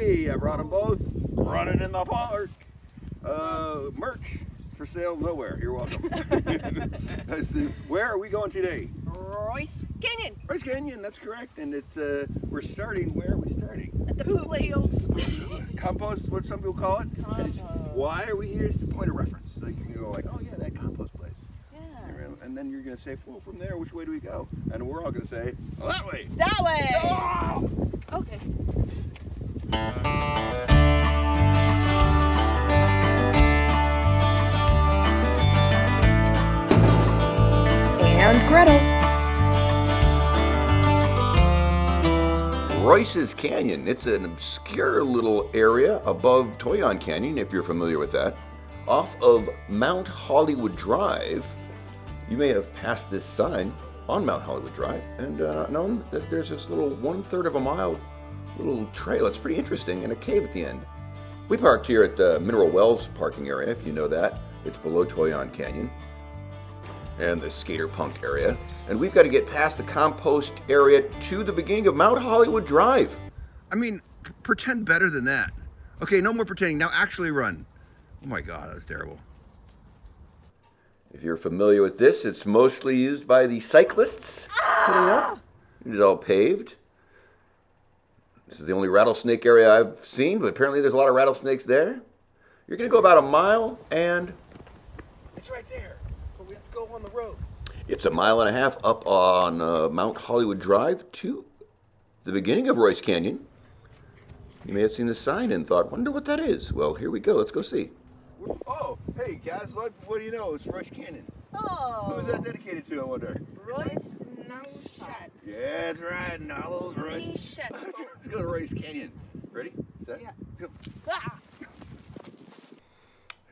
Hey, I brought them both. Running in the park. Merch for sale nowhere. You're welcome. I see. Where are we going today? Royce Canyon. Royce Canyon, that's correct. And it's we're starting. Where are we starting? At the poop fields. Compost, what some people call it. And it's, Compost. why are we here? It's the point of reference. So you can go like, oh yeah, that compost place. Yeah. And then you're going to say, well, from there, which way do we go? And we're all going to say, well, that way. That way. Oh! Okay. And Gretel. Royce's Canyon. It's an obscure little area above Toyon Canyon, if you're familiar with that. Off of Mount Hollywood Drive. You may have passed this sign on Mount Hollywood Drive and known that there's this little 1/3 of a mile little trail. It's pretty interesting, and a cave at the end. We parked here at the Mineral Wells parking area, if you know that. It's below Toyon Canyon and the Skater Punk area. And we've got to get past the compost area to the beginning of Mount Hollywood Drive. I mean, pretend better than that. Okay, no more pretending. Now actually run. Oh my God, that was terrible. If you're familiar with this, it's mostly used by the cyclists putting up. It's all paved. This is the only rattlesnake area I've seen, but apparently there's a lot of rattlesnakes there. You're going to go about a mile, and it's right there. But we have to go on the road. It's 1.5 miles up on Mount Hollywood Drive to the beginning of Royce Canyon. You may have seen the sign and thought, wonder what that is. Well, here we go. Let's go see. Oh, hey guys, what do you know? It's Royce Canyon. Oh. Who's that dedicated to, I wonder? Royce no shots. Yeah, that's right. No, Royce. Let's go to Royce Canyon. Ready? Set? Yeah. Go. Ah.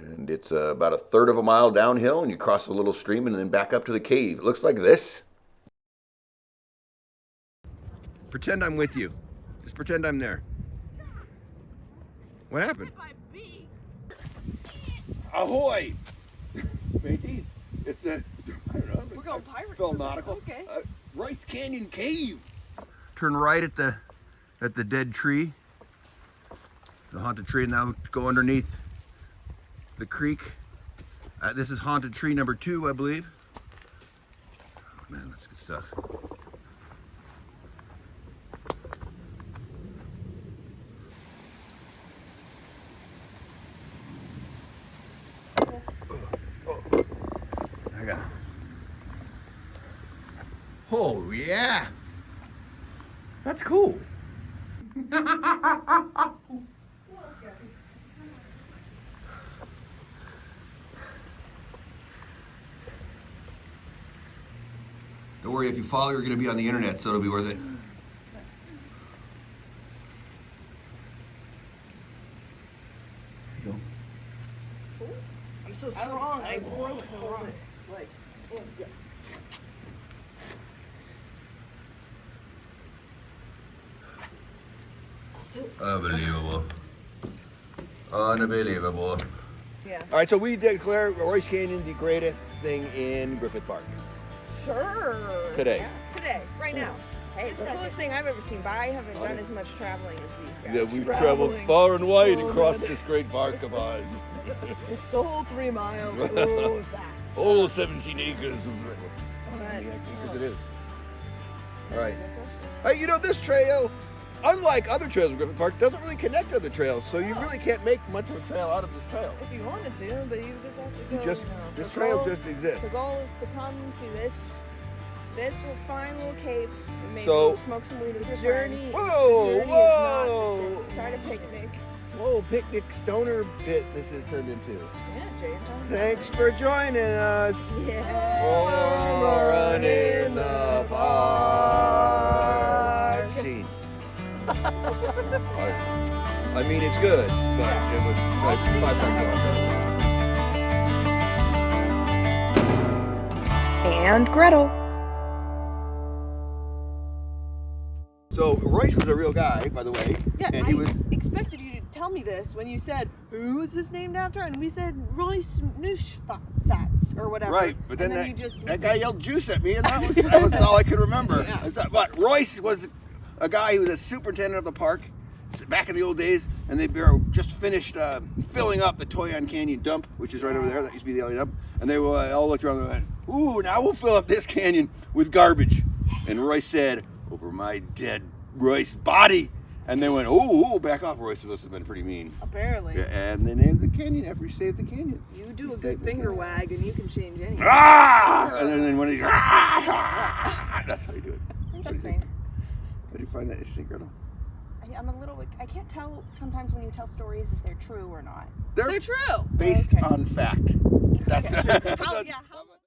And it's about 1/3 of a mile downhill, and you cross a little stream and then back up to the cave. It looks like this. Pretend I'm with you. Just pretend I'm there. What happened? Ahoy! Mateys, it's a, I don't know. We're going pirate. Fell nautical. Okay. Royce Canyon Cave. Turn right at the dead tree, the haunted tree, and now go underneath the creek. This is haunted tree number 2, I believe. Oh, man, that's good stuff. Oh, yeah. That's cool. Don't worry, if you follow, you're going to be on the internet, so it'll be worth it. There you go. I'm so strong. I hold it. Like, yeah. Unbelievable. Unbelievable. Yeah. All right, so we declare Royce Canyon the greatest thing in Griffith Park. Sure. Today. Yeah. Today. Right now. Hey, it's the coolest thing I've ever seen, but I haven't done as much traveling as these guys. Yeah, we've traveled far and wide Oh, across man. this great park of ours. The whole 3 miles. Oh, fast. All 17 acres. Right. Because it is. All right. Hey, you know, this trail, unlike other trails in Griffith Park, doesn't really connect to other trails, so you really can't make much of a trail out of this trail. If you wanted to, but you just have to go. Just you know. this The trail goal- just exists. The goal is to come to this fine little cave and maybe So- smoke some weed with your Journey. friends. Whoa, Journey whoa. is not just start a picnic. Whoa, picnic stoner bit this has turned into. Yeah, Jay. Thanks for joining us. Yeah. For Run in the Park. Scene. I mean, it's good, but it was like 5 times more. And Gretel. So Royce was a real guy, by the way, Yeah, and he was. expected you to tell me this when you said, who is this named after? And we said Royce Nushfatsats or whatever. Right, but then, and you that guy yelled juice at me, and that was all I could remember. Yeah. But Royce was a guy who was a superintendent of the park, back in the old days, and they were just finished filling up the Toyon Canyon dump, which is right over there. That used to be the LA dump. And they all looked around and went, ooh, now we'll fill up this canyon with garbage. And Royce said, over my dead Royce body. And they went, ooh, back off. Royce must have been pretty mean. Apparently. Yeah, and they named the canyon after he saved the canyon. You do a good finger wag and you can change anything. Ah! And then one of these, that's how you do it. Interesting. How do you find that interesting, Gretel? I'm a little. I can't tell sometimes when you tell stories if they're true or not. They're They're true. based Okay. on fact. That's How